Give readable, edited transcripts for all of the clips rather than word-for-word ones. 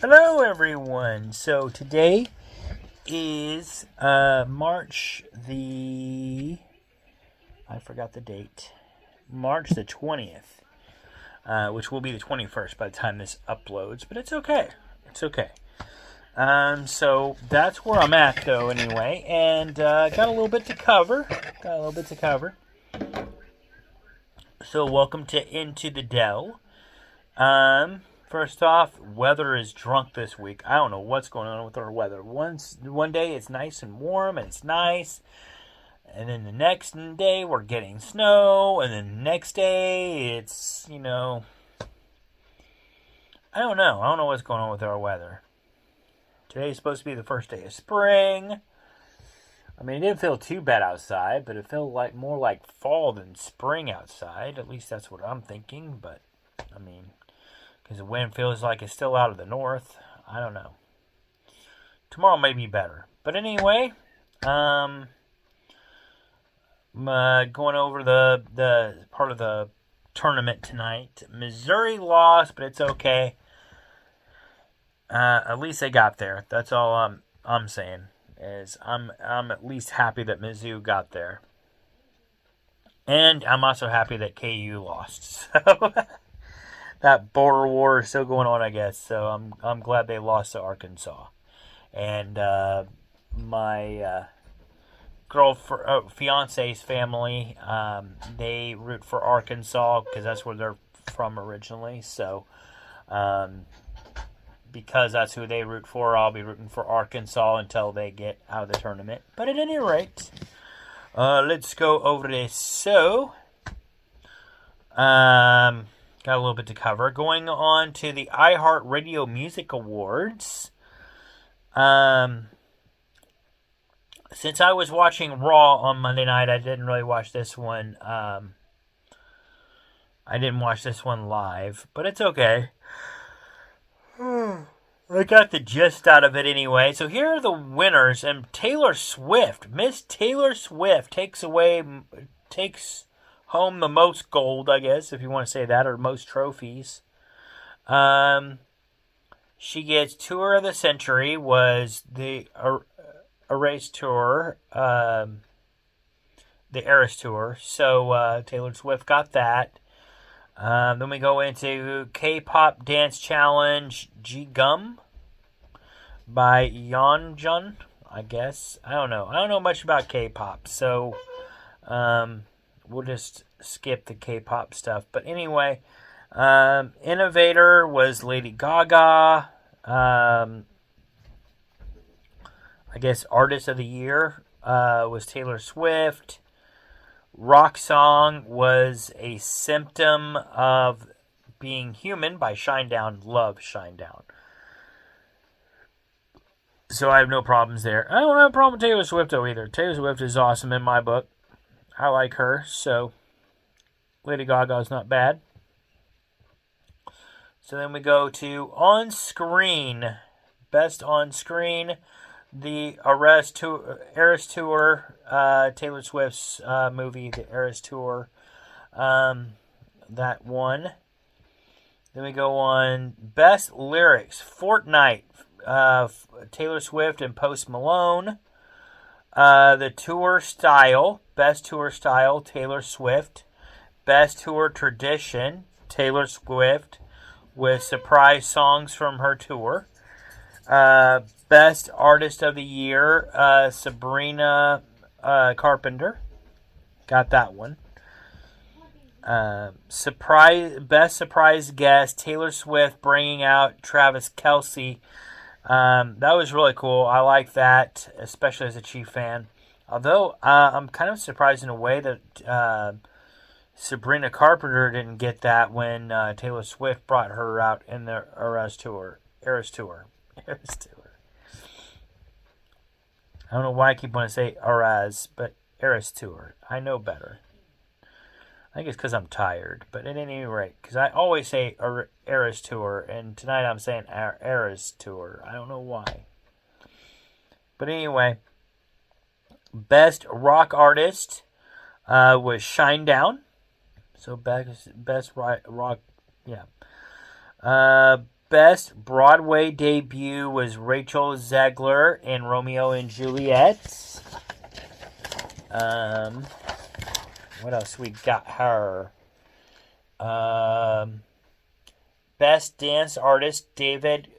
Hello, everyone. So today is March I forgot the date. March the 20th, which will be the 21st by the time this uploads, but it's okay. It's okay. So that's where I'm at, though, anyway, and got a little bit to cover. So welcome to Into the Dell. First off, weather is drunk this week. I don't know what's going on with our weather. One day it's nice and warm and it's nice, and then the next day we're getting snow, and then the next day it's, I don't know. I don't know what's going on with our weather. Today's supposed to be the first day of spring. I mean, it didn't feel too bad outside, but it felt like more like fall than spring outside. At least that's what I'm thinking, but I mean, because the wind feels like it's still out of the north. I don't know. Tomorrow may be better. But anyway, going over the part of the tournament tonight. Missouri lost, but it's okay. At least they got there. That's all I'm saying. Is I'm at least happy that Mizzou got there. And I'm also happy that KU lost. So that border war is still going on, I guess. So I'm glad they lost to Arkansas. And my fiance's family, they root for Arkansas because that's where they're from originally. So because that's who they root for, I'll be rooting for Arkansas until they get out of the tournament. But at any rate, let's go over this. So got a little bit to cover. Going on to the iHeartRadio Music Awards. Since I was watching Raw on Monday night, I didn't really watch this one. I didn't watch this one live, but it's okay. I got the gist out of it anyway. So here are the winners, and Miss Taylor Swift takes home the most gold, I guess, if you want to say that, or most trophies. She gets Tour of the Century, was the Erase Tour, the Eras Tour. So Taylor Swift got that. Then we go into K-Pop Dance Challenge G-Gum by Yeonjun, I guess. I don't know. I don't know much about K-Pop, so we'll just skip the K-pop stuff. But anyway, Innovator was Lady Gaga. I guess Artist of the Year was Taylor Swift. Rock Song was A Symptom of Being Human by Shinedown. Love Shinedown. So I have no problems there. I don't have a problem with Taylor Swift, though, either. Taylor Swift is awesome in my book. I like her, so Lady Gaga is not bad. So then we go to On Screen. Best On Screen. The Eras Tour, Taylor Swift's movie, The Eras Tour. That one. Then we go on Best Lyrics. Fortnite. Taylor Swift and Post Malone. The Tour Style. Best Tour Style, Taylor Swift. Best Tour Tradition, Taylor Swift, with surprise songs from her tour. Best Artist of the Year, Sabrina Carpenter. Got that one. Best Surprise Guest, Taylor Swift bringing out Travis Kelce. That was really cool. I like that, especially as a Chief fan. Although I'm kind of surprised in a way that Sabrina Carpenter didn't get that when Taylor Swift brought her out in the Eras Tour. I don't know why I keep wanting to say Eras, but Eras Tour. I know better. I think it's because I'm tired. But at any rate, because I always say Eras Tour, and tonight I'm saying Eras Tour. I don't know why. But anyway, Best Rock Artist was Shinedown. So best rock, yeah. Best Broadway debut was Rachel Zegler in Romeo and Juliet. What else we got her? Best Dance Artist, David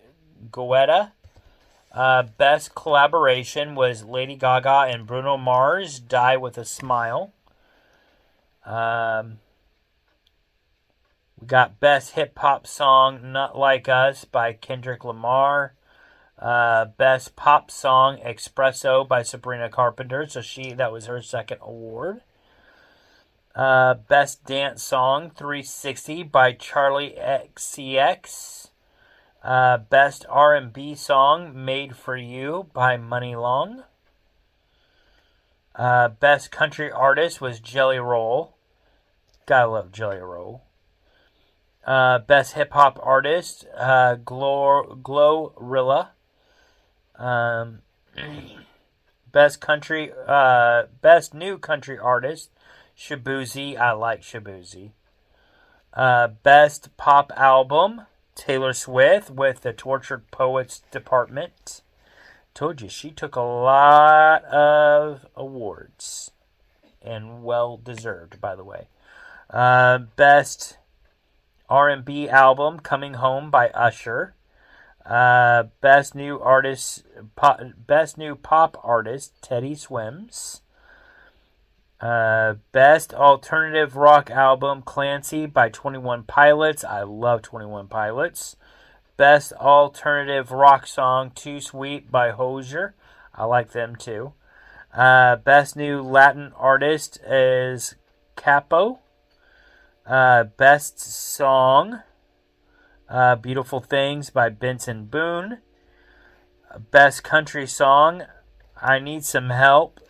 Guetta. Best Collaboration was Lady Gaga and Bruno Mars, Die With a Smile. We got Best Hip Hop Song, Not Like Us by Kendrick Lamar. Best Pop Song, Espresso by Sabrina Carpenter. So that was her second award. Best Dance Song, 360 by Charlie XCX. Best R&B Song, Made for You by Money Long. Best Country Artist was Jelly Roll. Gotta love Jelly Roll. Best Hip Hop Artist, Glorilla. Best New Country Artist, Shabuzi. I like Shabuzi. Best Pop Album, Taylor Swift with the Tortured Poets Department. Told you, she took a lot of awards. And well deserved, by the way. Best R&B Album, Coming Home by Usher. Best New Pop Artist, Teddy Swims. Best Alternative Rock Album, Clancy by 21 Pilots. I love 21 Pilots. Best Alternative Rock Song, Too Sweet by Hozier. I like them too. Best New Latin Artist is Capo. Best Song, Beautiful Things by Benson Boone. Best Country Song, I Need Some Help.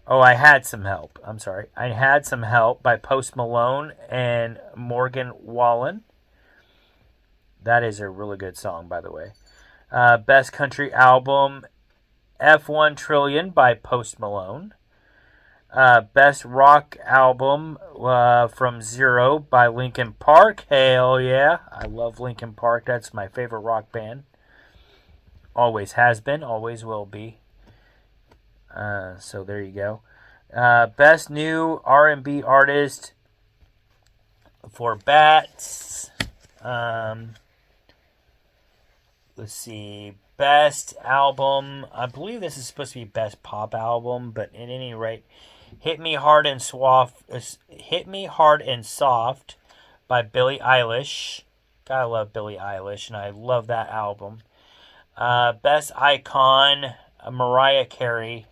I Had Some Help. I'm sorry. I Had Some Help by Post Malone and Morgan Wallen. That is a really good song, by the way. Best Country Album, F1 Trillion by Post Malone. Best Rock Album, From Zero by Linkin Park. Hell yeah. I love Linkin Park. That's my favorite rock band. Always has been, always will be. So there you go. Best New R&B Artist for Bats. Let's see. Best Album. I believe this is supposed to be Best Pop Album, but at any rate, Hit Me Hard and Soft by Billie Eilish. Gotta love Billie Eilish, and I love that album. Best Icon, Mariah Carey.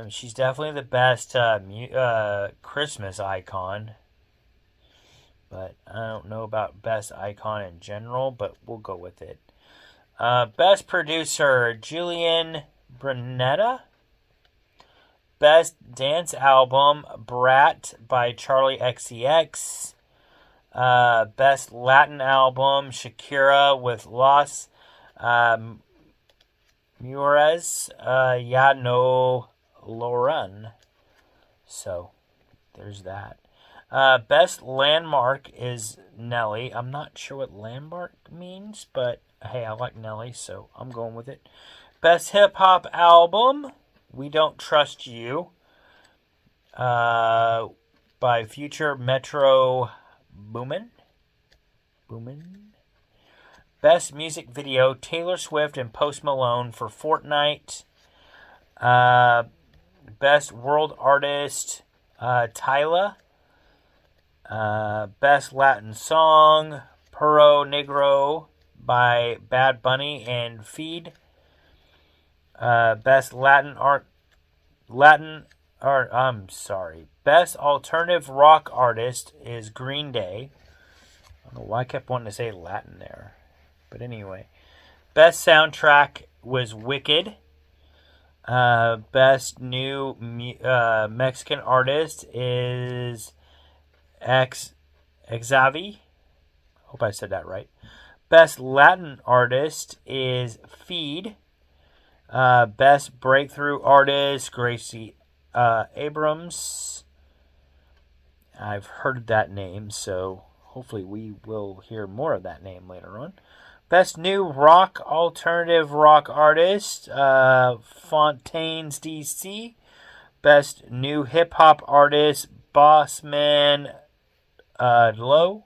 She's definitely the best Christmas icon. But I don't know about best icon in general, but we'll go with it. Best Producer, Julian Brunetta. Best Dance Album, Brat by Charlie XCX. Best Latin Album, Shakira with Los Mujeres Ya No Loran. So, there's that. Best Landmark is Nelly. I'm not sure what landmark means, but hey, I like Nelly, so I'm going with it. Best Hip Hop Album, We Don't Trust You, by Future Metro Boomin. Best Music Video, Taylor Swift and Post Malone for Fortnite. Best World Artist, Tyla. Best Latin Song, Puro Negro by Bad Bunny and Feed. Best Best Alternative Rock Artist is Green Day. I don't know why I kept wanting to say Latin there. But anyway. Best Soundtrack was Wicked. Best New Mexican Artist is Xavi. Hope I said that right. Best Latin Artist is Feed. Best Breakthrough Artist, Gracie Abrams. I've heard that name, so hopefully we will hear more of that name later on. Best New Rock Alternative Rock Artist, Fontaine's DC. Best New Hip Hop Artist, Bossman Low.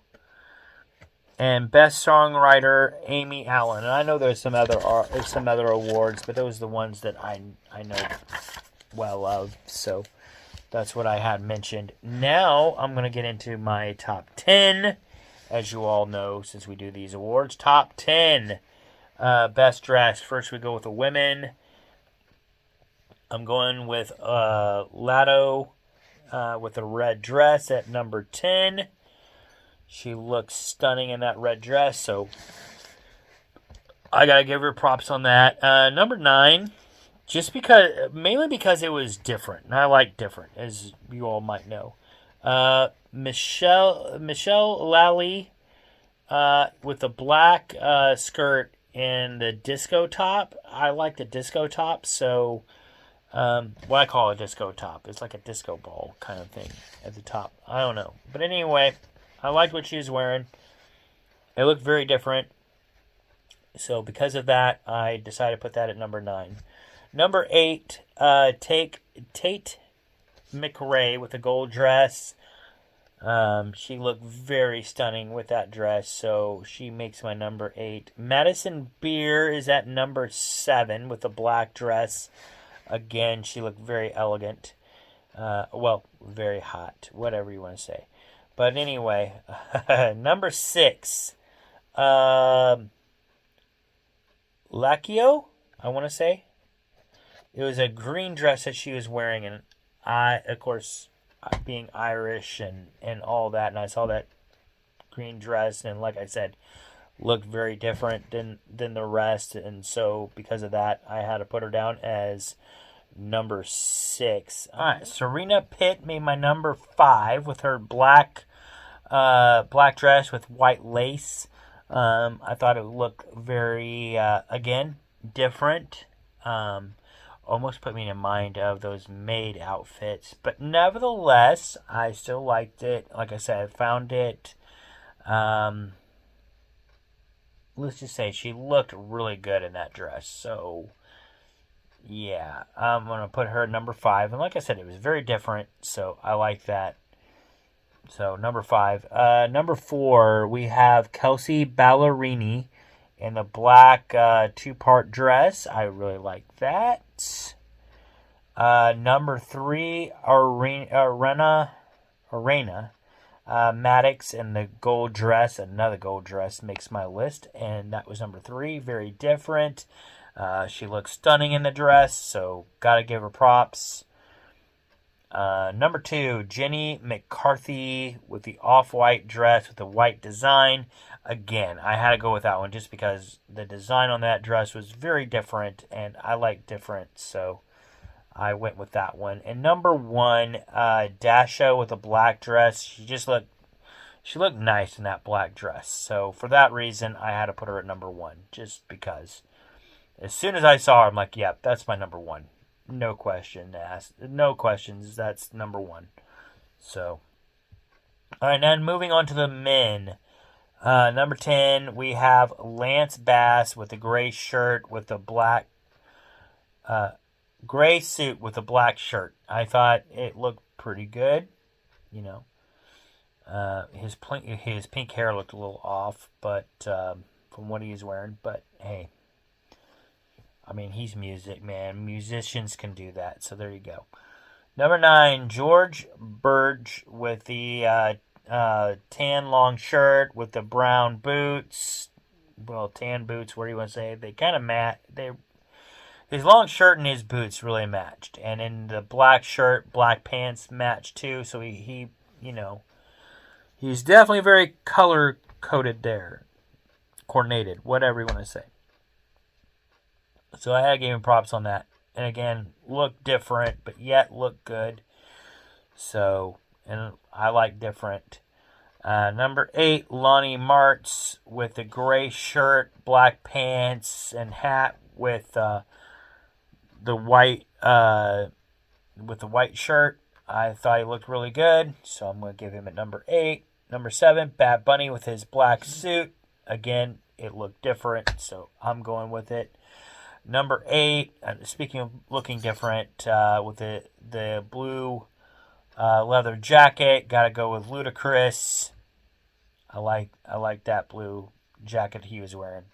And Best Songwriter, Amy Allen. And I know there's some other awards, but those are the ones that I know well of. So that's what I had mentioned. Now I'm going to get into my top 10. As you all know, since we do these awards, top 10 best dress. First, we go with the women. I'm going with Lotto with a red dress at number 10. She looks stunning in that red dress, so I gotta give her props on that. Number 9, mainly because it was different, and I like different, as you all might know. Michelle Lally with the black skirt and the disco top. I like the disco top, so what I call a disco top. It's like a disco ball kind of thing at the top. I don't know. But anyway, I liked what she was wearing. It looked very different. So because of that, I decided to put that at number 9. Number 8, Tate McRae with a gold dress. She looked very stunning with that dress, so she makes my number 8. Madison Beer is at number 7 with a black dress. Again, she looked very elegant. Very hot, whatever you want to say. But anyway, number 6. Lacchio, I want to say. It was a green dress that she was wearing, and of course, being Irish and all that, and I saw that green dress, and like I said, looked very different than the rest, and so because of that, I had to put her down as number 6. All right, Serena Pitt made my number 5 with her black dress with white lace. I thought it looked very, again, different. Almost put me in mind of those maid outfits. But nevertheless, I still liked it. Like I said, I found it, let's just say she looked really good in that dress. So, yeah, I'm going to put her at number 5. And like I said, it was very different. So, I like that. So, number 5. Number 4, we have Kelsey Ballerini in the black 2-part dress. I really like that. Number 3, Arena Maddox in the gold dress. Another gold dress makes my list, and that was number 3. Very different. She looks stunning in the dress, so gotta give her props. Number 2, Jenny McCarthy with the off-white dress with the white design. Again, I had to go with that one just because the design on that dress was very different, and I like different, so I went with that one. And number 1, Dasha with a black dress. She looked nice in that black dress. So for that reason, I had to put her at number 1, just because. As soon as I saw her, I'm like, yep, that's my number 1. No question asked. No questions. That's number 1. So, all right, now moving on to the men. Number 10, we have Lance Bass with the gray shirt with the black, gray suit with the black shirt. I thought it looked pretty good. You know, his pink hair looked a little off, but from what he was wearing. But hey, I mean, he's music, man. Musicians can do that. So there you go. Number 9, George Burge with the tan long shirt with the brown boots. Well, tan boots, what do you want to say? They kind of his long shirt and his boots really matched. And in the black shirt, black pants matched too. So he you know, he's definitely very color coded there. Coordinated, whatever you want to say. So I had to give him props on that. And again, looked different, but yet looked good. So, and I like different. Number 8, Lonnie Martz with the gray shirt, black pants, and hat with the white shirt. I thought he looked really good, so I'm going to give him at number 8. Number 7, Bad Bunny with his black suit. Again, it looked different, so I'm going with it. Number 8, speaking of looking different, with the blue leather jacket, gotta go with Ludacris. I like that blue jacket he was wearing.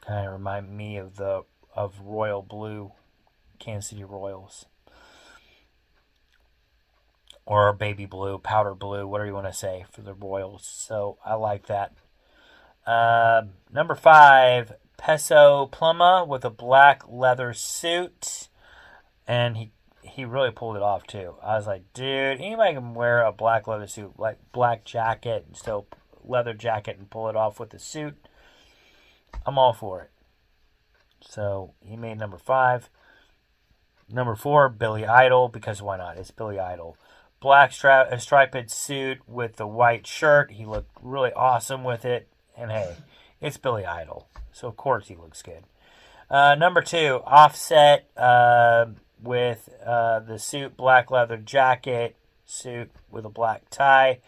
Kind of remind me of royal blue, Kansas City Royals, or baby blue, powder blue, whatever you want to say for the Royals. So I like that. Number 5, Peso Pluma with a black leather suit, and he really pulled it off too. I was like, dude, anybody can wear a black leather suit, like black jacket, and still leather jacket, and pull it off with the suit. I'm all for it. So he made number 5. Number 4, Billy Idol, because why not? It's Billy Idol. Black striped suit with the white shirt. He looked really awesome with it. And hey, it's Billy Idol, so of course he looks good. Number 2, Offset with the suit, black leather jacket, suit with a black tie.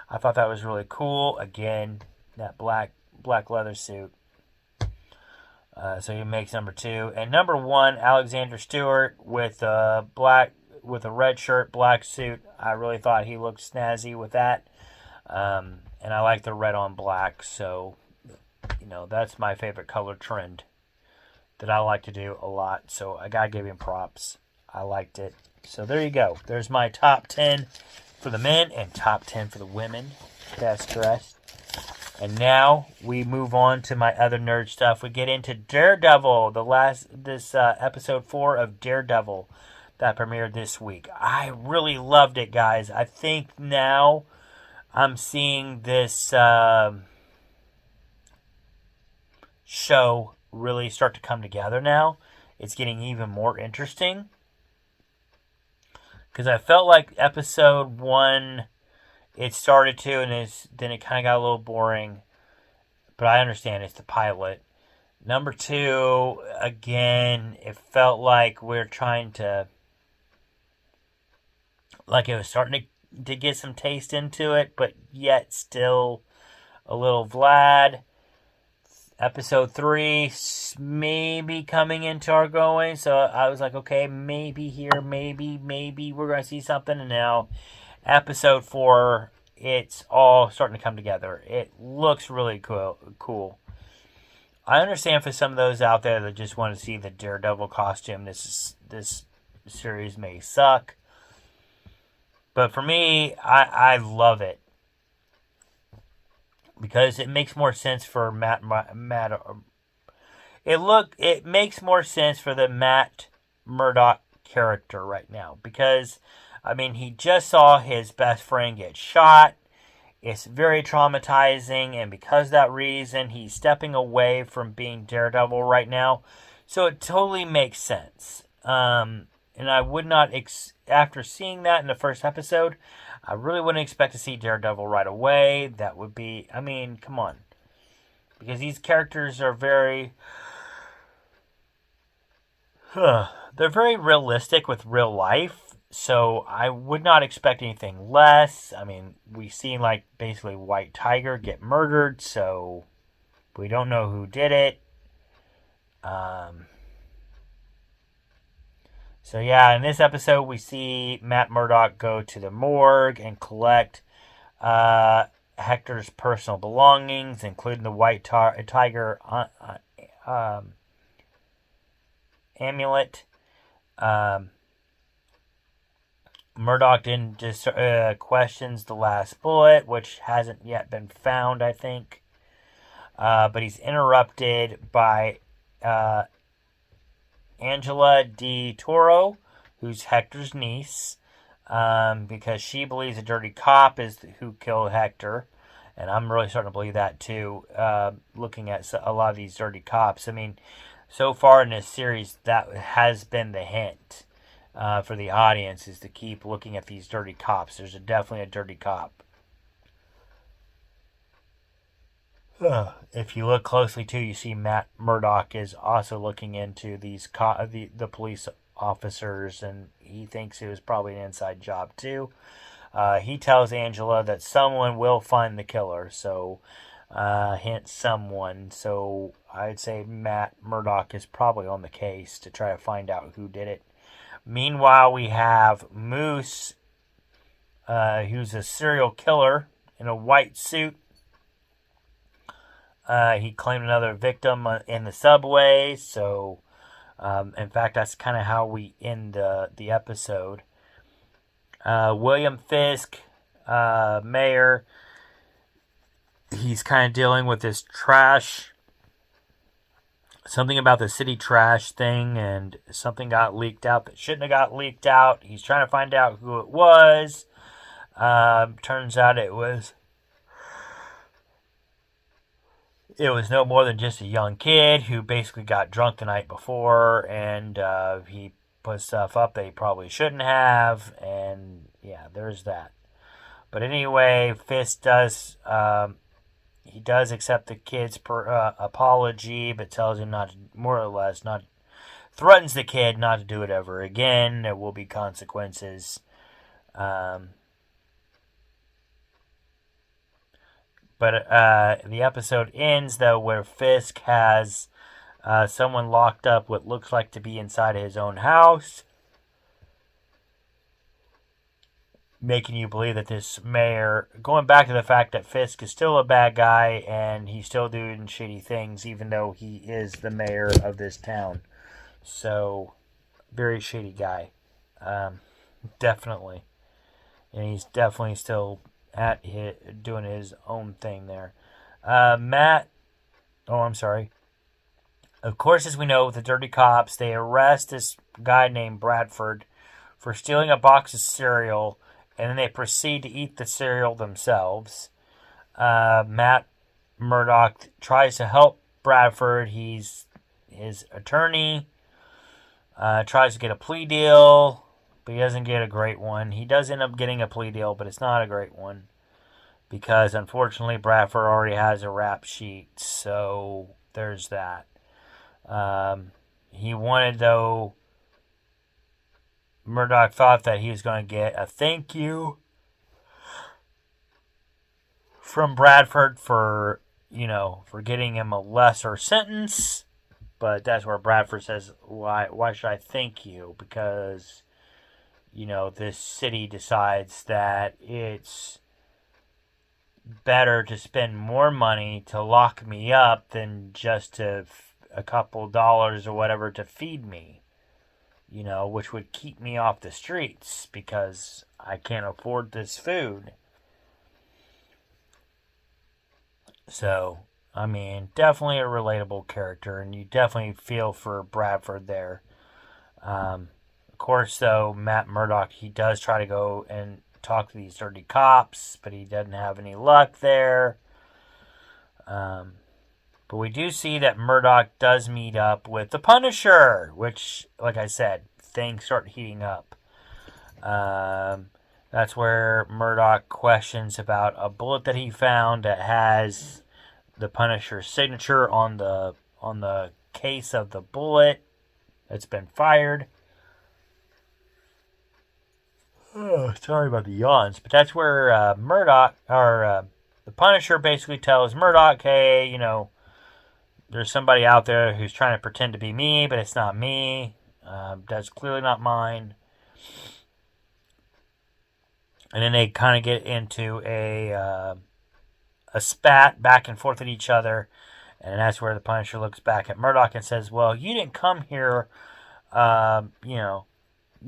I thought that was really cool. Again, that black leather suit. So he makes number 2. And number 1, Alexander Stewart with a red shirt, black suit. I really thought he looked snazzy with that. And I like the red on black, so, that's my favorite color trend that I like to do a lot. So I gotta give him props. I liked it. So there you go. There's my top 10 for the men and top 10 for the women best dressed. And now we move on to my other nerd stuff. We get into Daredevil, episode 4 of Daredevil that premiered this week. I really loved it, guys. I think now I'm seeing this show really start to come together now. It's getting even more interesting. Because I felt like episode 1, it started to, and then it kind of got a little boring. But I understand it's the pilot. Number 2, again, it felt like we're trying to... like it was starting to get some taste into it, but yet still a little Vlad. Episode 3, maybe coming into our going. So I was like, okay, maybe here, maybe we're going to see something. And now, episode 4, it's all starting to come together. It looks really cool. I understand for some of those out there that just want to see the Daredevil costume, this series may suck. But for me, I love it. Because it makes more sense for it makes more sense for the Matt Murdock character right now. Because, he just saw his best friend get shot. It's very traumatizing. And because of that reason, he's stepping away from being Daredevil right now. So it totally makes sense. And I would not, after seeing that in the first episode, I really wouldn't expect to see Daredevil right away. That would be, come on. Because these characters are very... they're very realistic with real life. So I would not expect anything less. We've seen, basically White Tiger get murdered. So we don't know who did it. So yeah, in this episode, we see Matt Murdock go to the morgue and collect Hector's personal belongings, including the White Tiger amulet. Murdock then just questions the last bullet, which hasn't yet been found, I think. But he's interrupted by... Angela Di Toro, who's Hector's niece, because she believes a dirty cop is who killed Hector, and I'm really starting to believe that too, looking at a lot of these dirty cops. So far in this series, that has been the hint for the audience, is to keep looking at these dirty cops. There's definitely a dirty cop. If you look closely too, you see Matt Murdock is also looking into these the police officers, and he thinks it was probably an inside job too. He tells Angela that someone will find the killer, so hint someone. So I'd say Matt Murdock is probably on the case to try to find out who did it. Meanwhile, we have Moose, who's a serial killer in a white suit. He claimed another victim in the subway, so in fact, that's kind of how we end the episode. William Fisk, mayor, he's kind of dealing with this trash, something about the city trash thing, and something got leaked out that shouldn't have got leaked out. He's trying to find out who it was. Turns out it was no more than just a young kid who basically got drunk the night before, and he put stuff up that he probably shouldn't have, and yeah, there's that. But anyway, Fisk does he does accept the kid's apology, but tells him not to, more or less, not threatens the kid not to do it ever again. There will be consequences. But the episode ends, though, where Fisk has someone locked up what looks like to be inside of his own house, making you believe that this mayor, going back to the fact that Fisk is still a bad guy and he's still doing shitty things, even though he is the mayor of this town. So, very shady guy. Definitely. And he's definitely still doing his own thing there. Of course, as we know, the dirty cops, they arrest this guy named Bradford for stealing a box of cereal, and then they proceed to eat the cereal themselves. Matt Murdock tries to help Bradford. He's his attorney, tries to get a plea deal, but he doesn't get a great one. He does end up getting a plea deal, but it's not a great one, because unfortunately Bradford already has a rap sheet, so there's that. He wanted, though, Murdock thought that he was going to get a thank you from Bradford for getting him a lesser sentence, but that's where Bradford says, why should I thank you? Because, this city decides that it's better to spend more money to lock me up than just to a couple dollars or whatever to feed me, which would keep me off the streets because I can't afford this food. So, definitely a relatable character, and you definitely feel for Bradford there. Of course, though, Matt Murdock, he does try to go and talk to these dirty cops, but he doesn't have any luck there. But we do see that Murdock does meet up with the Punisher, which, like I said, things start heating up. That's where Murdock questions about a bullet that he found that has the Punisher's signature on the case of the bullet that's been fired. Oh, sorry about the yawns, but that's where the Punisher basically tells Murdock, hey, there's somebody out there who's trying to pretend to be me, but it's not me. That's clearly not mine. And then they kind of get into a spat back and forth at each other, and that's where the Punisher looks back at Murdock and says, well, you didn't come here, you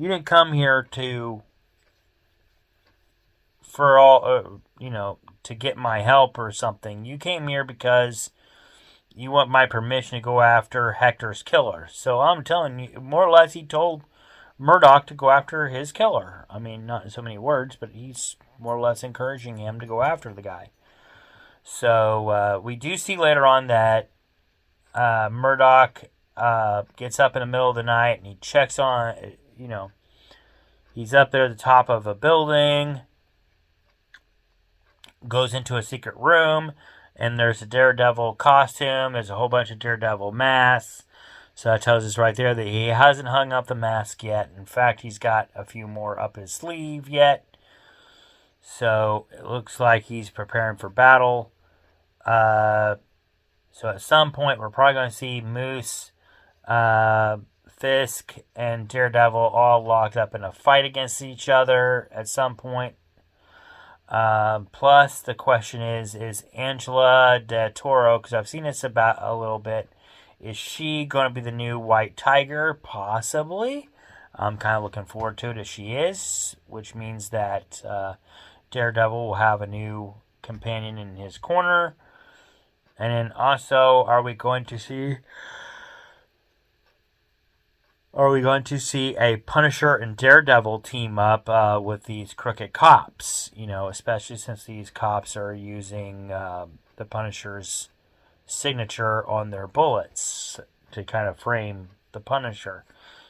didn't come here to get my help or something. You came here because you want my permission to go after Hector's killer. So I'm telling you, more or less, he told Murdock to go after his killer. Not in so many words, but he's more or less encouraging him to go after the guy. So we do see later on that Murdock gets up in the middle of the night and he checks on, he's up there at the top of a building, goes into a secret room, and there's a Daredevil costume. There's a whole bunch of Daredevil masks. So that tells us right there that he hasn't hung up the mask yet. In fact, he's got a few more up his sleeve yet. So it looks like he's preparing for battle. So at some point, we're probably going to see Moose, Fisk, and Daredevil all locked up in a fight against each other at some point. Plus, the question is Angela de Toro, because I've seen this about a little bit, is she going to be the new White Tiger? Possibly. I'm kind of looking forward to it if she is, which means that Daredevil will have a new companion in his corner. And then also, are we going to see a Punisher and Daredevil team up with these crooked cops? You know, especially since these cops are using the Punisher's signature on their bullets to kind of frame the Punisher.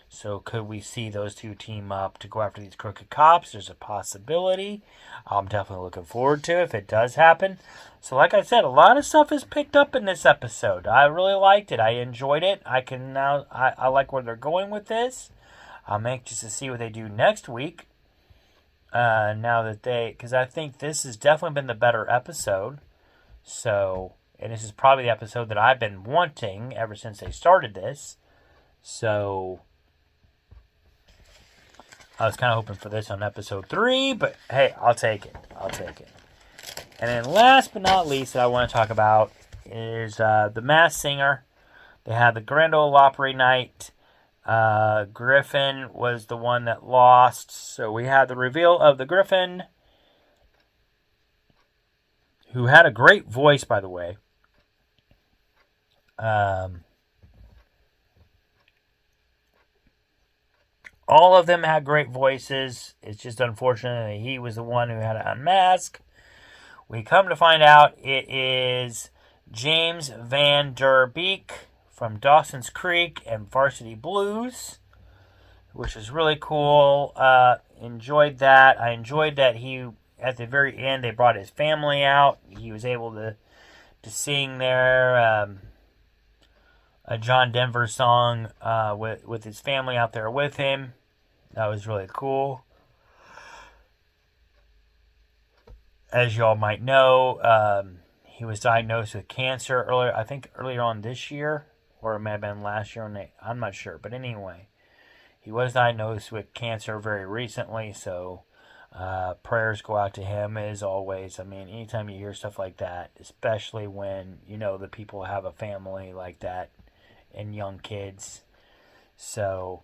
So could we see those two team up to go after these crooked cops? There's a possibility. I'm definitely looking forward to it if it does happen. So like I said, a lot of stuff is picked up in this episode. I really liked it. I enjoyed it. I like where they're going with this. I'm anxious to see what they do next week. Because I think this has definitely been the better episode. So, and this is probably the episode that I've been wanting ever since they started this. So, I was kind of hoping for this on episode 3, but hey, I'll take it. And then last but not least that I want to talk about is the Masked Singer. They had the Grand Ole Opry night. Griffin was the one that lost. So we had the reveal of the Griffin, who had a great voice, by the way. All of them had great voices. It's just unfortunate that he was the one who had to unmask. We come to find out it is James Van Der Beek from Dawson's Creek and Varsity Blues, which is really cool. Enjoyed that. I enjoyed that he, at the very end, they brought his family out. He was able to sing there a John Denver song with his family out there with him. That was really cool. As y'all might know, he was diagnosed with cancer earlier on this year, or it may have been last year. I'm not sure, but anyway, he was diagnosed with cancer very recently. So prayers go out to him as always. I mean, anytime you hear stuff like that, especially when you know the people have a family like that and young kids. So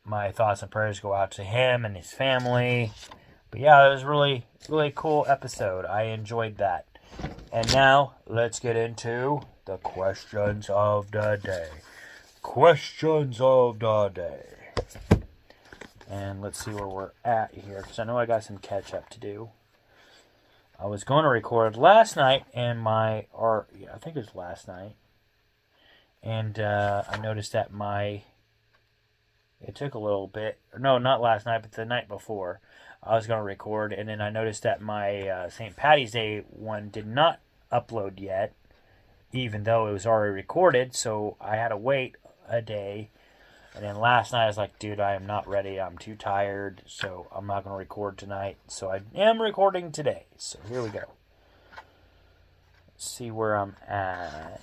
my thoughts and prayers go out to him and his family. But yeah, it was really, really cool episode. I enjoyed that. And now, let's get into the questions of the day. Questions of the day. And let's see where we're at here, because I know I got some catch up to do. I was going to record last night, I think it was last night. And I noticed that it took a little bit. No, not last night, but the night before. I was going to record, and then I noticed that my St. Patty's Day one did not upload yet, even though it was already recorded, so I had to wait a day. And then last night I was like, dude, I am not ready. I'm too tired, so I'm not going to record tonight. So I am recording today. So here we go. Let's see where I'm at.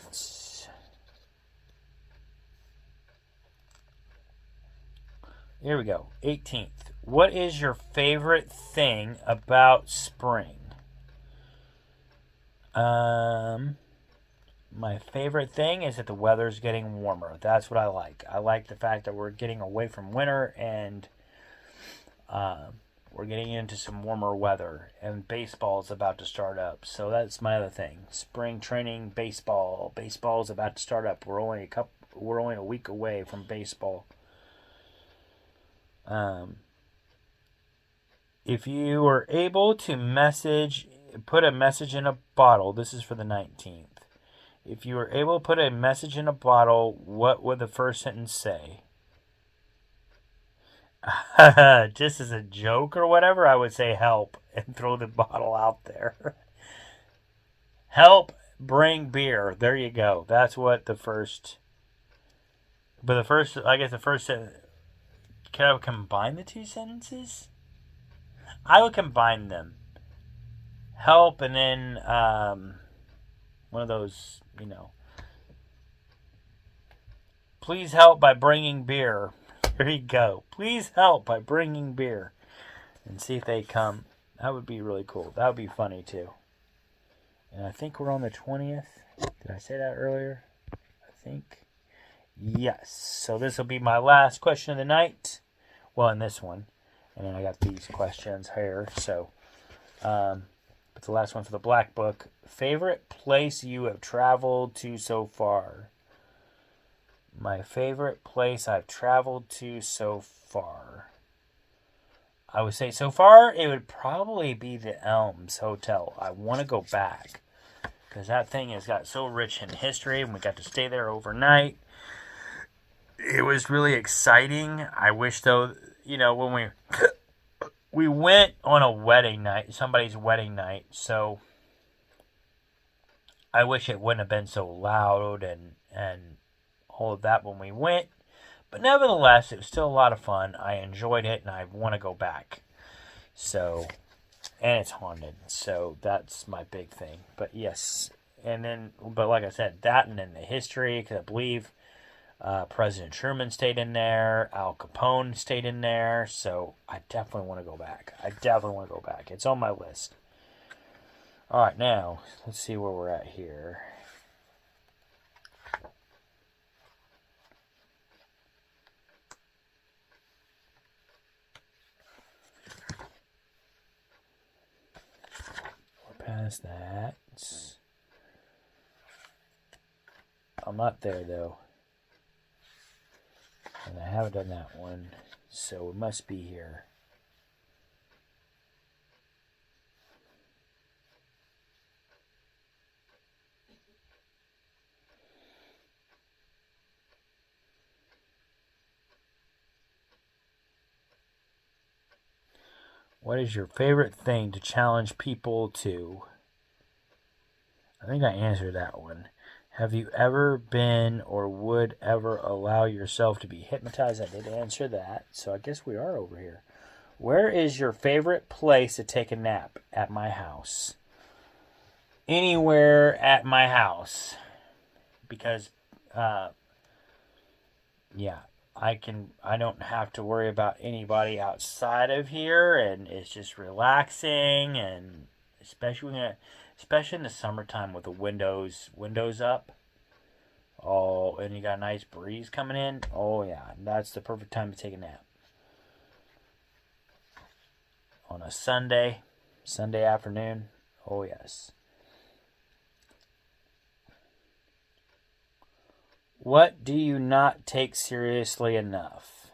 Here we go. 18th. What is your favorite thing about spring? My favorite thing is that the weather's getting warmer. That's what I like. I like the fact that we're getting away from winter and we're getting into some warmer weather. And baseball is about to start up. So that's my other thing. Spring training, baseball. Baseball is about to start up. We're only a week away from baseball. If you were able to put a message in a bottle, this is for the 19th. If you were able to put a message in a bottle, what would the first sentence say? Just as a joke or whatever, I would say help and throw the bottle out there. Help, bring beer. There you go. That's what the first... But the first sentence... Can I combine the two sentences? I would combine them. help, and then one of those, please help by bringing beer. There you go. Please help by bringing beer. And see if they come. That would be really cool. That would be funny too. And I think we're on the 20th. Did I say that earlier? I think. Yes. So this will be my last question of the night. Well, in this one. And then I got these questions here. So, but the last one for the Black Book. Favorite place you have traveled to so far? My favorite place I've traveled to so far. I would say so far it would probably be the Elms Hotel. I want to go back because that thing has got so rich in history, and we got to stay there overnight. It was really exciting. I wish though, when we went on a wedding night, somebody's wedding night, so I wish it wouldn't have been so loud and all of that when we went. But nevertheless, it was still a lot of fun. I enjoyed it, and I want to go back. So, and it's haunted. So, that's my big thing. But yes. But like I said, that and then the history, because I believe President Truman stayed in there. Al Capone stayed in there. So, I definitely want to go back. It's on my list. All right, now, let's see where we're at here. Past that. I'm not there though. And I haven't done that one. So it must be here. What is your favorite thing to challenge people to? I think I answered that one. Have you ever been or would ever allow yourself to be hypnotized? I did answer that. So I guess we are over here. Where is your favorite place to take a nap? At my house. Anywhere at my house. Because, I don't have to worry about anybody outside of here, and it's just relaxing, and especially in the summertime with the windows up. Oh, and you got a nice breeze coming in. Oh yeah, that's the perfect time to take a nap. On a Sunday afternoon. Oh yes. What do you not take seriously enough?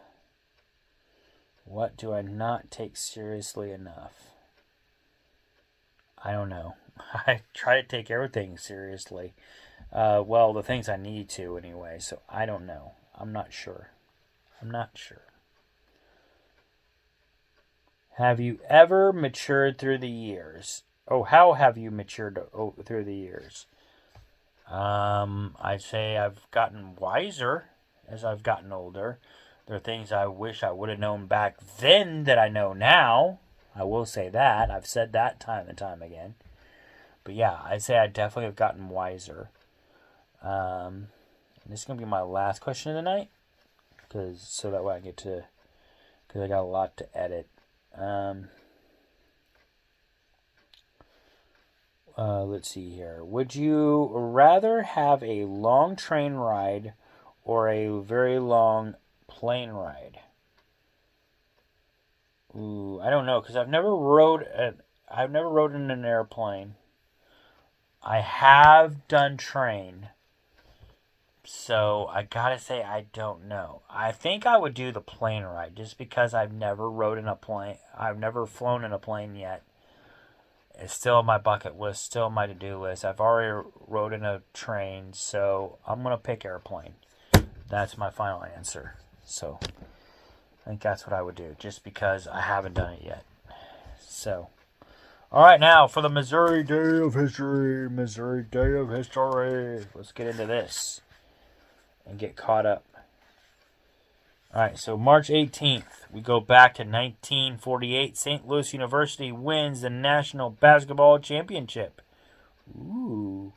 What do I not take seriously enough? I don't know. I try to take everything seriously. The things I need to anyway, so I don't know. I'm not sure. Have you ever matured through the years? Oh, how have you matured through the years? I'd say I've gotten wiser as I've gotten older. There are things I wish I would have known back then that I know now. I will say that. I've said that time and time again. But yeah, I'd say I definitely have gotten wiser. And this is going to be my last question of the night. So that way I get to... Because I got a lot to edit. Let's see here. Would you rather have a long train ride or a very long plane ride? Ooh, I don't know, because I've never rode in an airplane. I have done train. So I gotta say I don't know. I think I would do the plane ride just because I've never rode in a plane. I've never flown in a plane yet. It's still on my bucket list, still on my to-do list. I've already rode in a train, so I'm going to pick airplane. That's my final answer. So I think that's what I would do, just because I haven't done it yet. So, all right, now for the Missouri Day of History. Let's get into this and get caught up. All right, so March 18th, we go back to 1948. St. Louis University wins the National Basketball Championship. Ooh.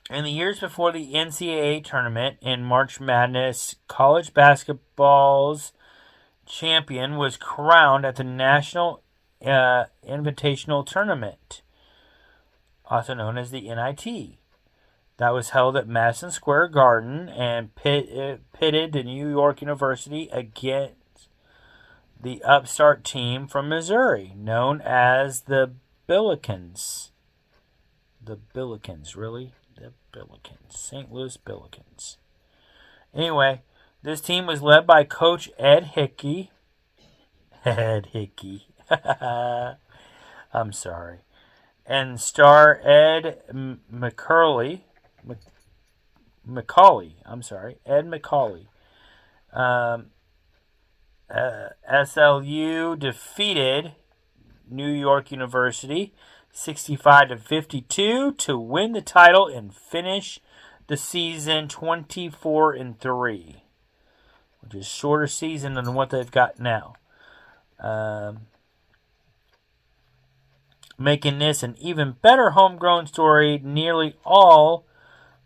In the years before the NCAA tournament in March Madness, college basketball's champion was crowned at the National Invitational Tournament, also known as the NIT. That was held at Madison Square Garden and pitted the New York University against the upstart team from Missouri, known as the Billikens. The Billikens, really? The Billikens. St. Louis Billikens. Anyway, this team was led by Coach Ed Hickey. Ed Hickey. I'm sorry. And star Ed McCauley. Ed McCauley. SLU defeated New York University 65-52 to win the title and finish the season 24-3, which is a shorter season than what they've got now. Making this an even better homegrown story, nearly all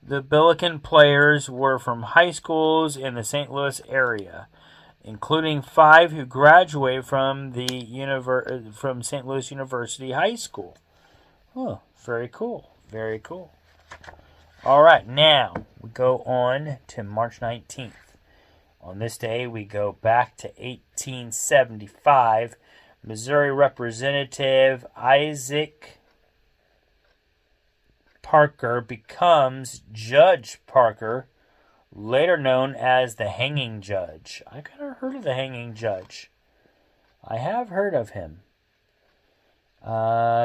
the Billiken players were from high schools in the St. Louis area, including 5 who graduated from from St. Louis University High School. Oh, very cool. Very cool. All right, now we go on to March 19th. On this day, we go back to 1875. Missouri Representative Isaac Parker becomes Judge Parker, later known as the Hanging Judge. I kind of heard of the Hanging Judge. I have heard of him.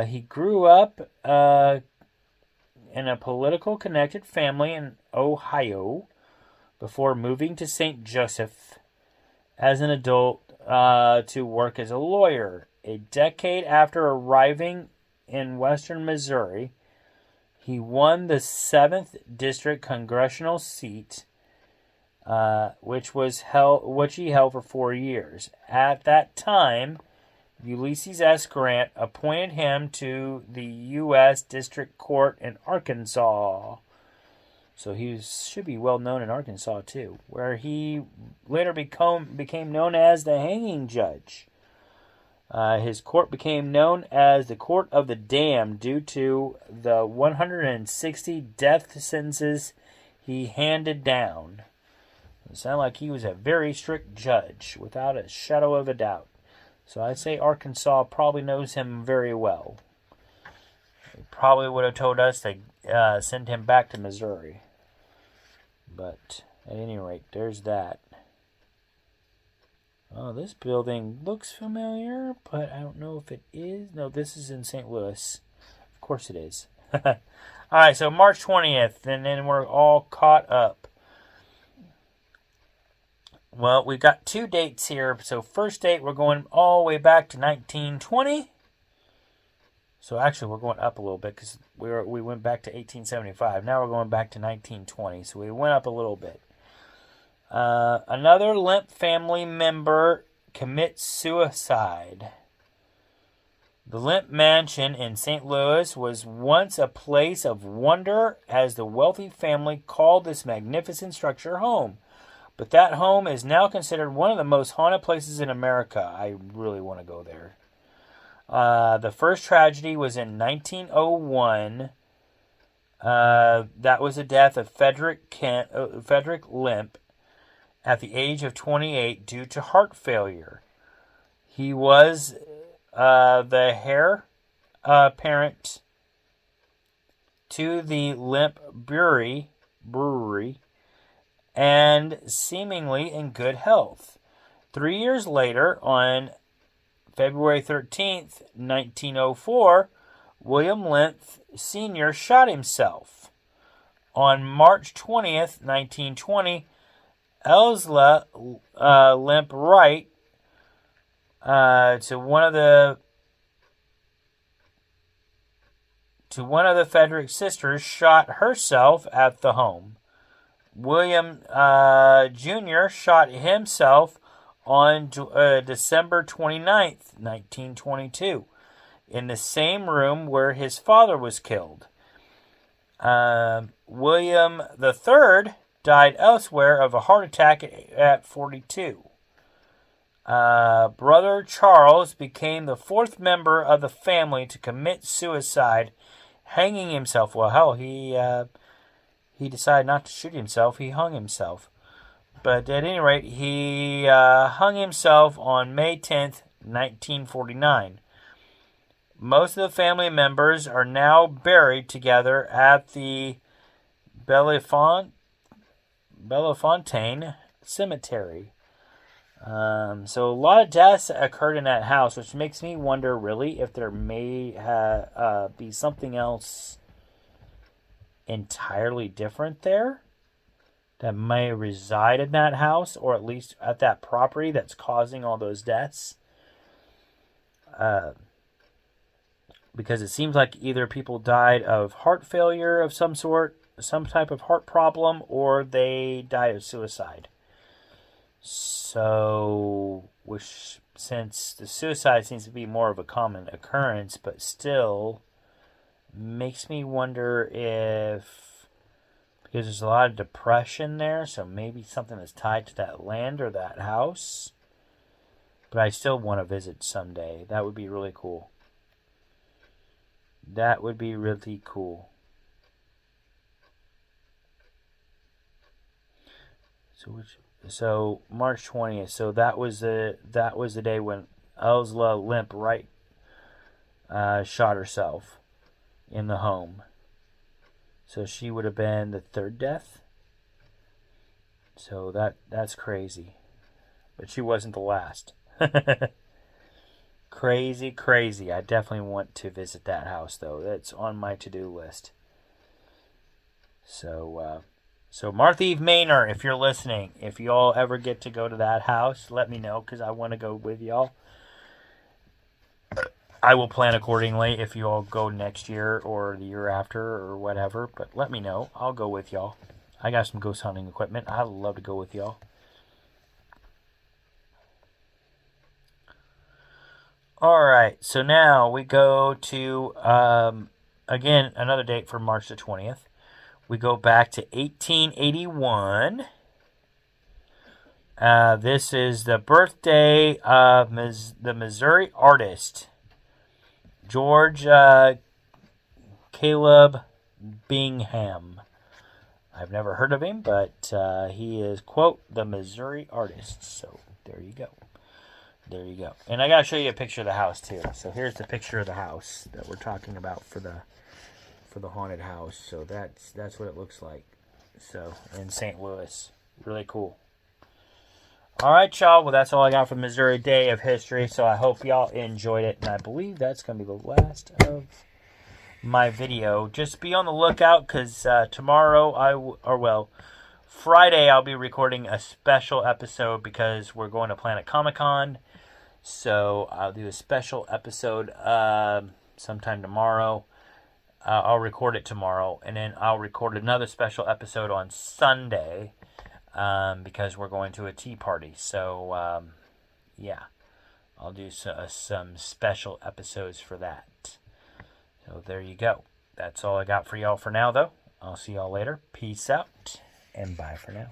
He grew up in a political connected family in Ohio before moving to St. Joseph as an adult to work as a lawyer. A decade after arriving in western Missouri, he won the 7th District congressional seat, which he held for 4 years. At that time, Ulysses S. Grant appointed him to the U.S. District Court in Arkansas. So he should be well known in Arkansas too, where he later became known as the Hanging Judge. His court became known as the Court of the Damned due to the 160 death sentences he handed down. It sounded like he was a very strict judge, without a shadow of a doubt. So I'd say Arkansas probably knows him very well. They probably would have told us to send him back to Missouri. But at any rate, there's that. Oh, this building looks familiar, but I don't know if it is. No, this is in St. Louis. Of course it is. All right, so March 20th, and then we're all caught up. Well, we've got 2 dates here. So first date, we're going all the way back to 1920. So actually, we're going up a little bit because we went back to 1875. Now we're going back to 1920. So we went up a little bit. Another Lemp family member commits suicide. The Lemp Mansion in St. Louis was once a place of wonder as the wealthy family called this magnificent structure home. But that home is now considered one of the most haunted places in America. I really want to go there. The first tragedy was in 1901. That was the death of Frederick Lemp at the age of 28 due to heart failure. He was the heir apparent to the Lemp Brewery and seemingly in good health. 3 years later, on February 13th, 1904, William Lemp Sr. shot himself. On March 20th, 1920, Elsla Lemp Wright to one of the Frederick sisters shot herself at the home. William Jr. shot himself on December 29th, 1922, in the same room where his father was killed. William III died elsewhere of a heart attack at 42. Brother Charles became the fourth member of the family to commit suicide, hanging himself. Well, hell, he decided not to shoot himself. He hung himself. But at any rate, he hung himself on May 10th, 1949. Most of the family members are now buried together at the Bellefontaine Cemetery. So a lot of deaths occurred in that house, which makes me wonder really if there may be something else entirely different there that may reside in that house, or at least at that property, that's causing all those deaths. Because it seems like either people died of heart failure of some sort, some type of heart problem, or they died of suicide. So, since the suicide seems to be more of a common occurrence, but still makes me wonder if, because there's a lot of depression there, so maybe something that's tied to that land or that house. But I still want to visit someday. That would be really cool. That would be really cool. So March 20th. So that was the day when Elsla Limp Wright shot herself in the home. So she would have been the third death. So that's crazy. But she wasn't the last. Crazy. I definitely want to visit that house, though. That's on my to-do list. So Martha Eve Maynor, if you're listening, if y'all ever get to go to that house, let me know, because I want to go with y'all. I will plan accordingly if you all go next year or the year after or whatever, but let me know. I'll go with y'all. I got some ghost hunting equipment. I'd love to go with y'all. Alright, so now we go to, again, another date for March the 20th. We go back to 1881. This is the birthday of the Missouri artist, George Caleb Bingham. I've never heard of him, but he is, quote, the Missouri artist. So there you go. There you go. And I got to show you a picture of the house, too. So here's the picture of the house that we're talking about for the haunted house. So that's what it looks like. So in St. Louis. Really cool. All right, y'all. Well, that's all I got for Missouri Day of History. So I hope y'all enjoyed it. And I believe that's going to be the last of my video. Just be on the lookout, because tomorrow Friday I'll be recording a special episode because we're going to Planet Comic-Con. So I'll do a special episode sometime tomorrow. I'll record it tomorrow, and then I'll record another special episode on Sunday because we're going to a tea party. So, yeah, I'll do some special episodes for that. So there you go. That's all I got for y'all for now, though. I'll see y'all later. Peace out, and bye for now.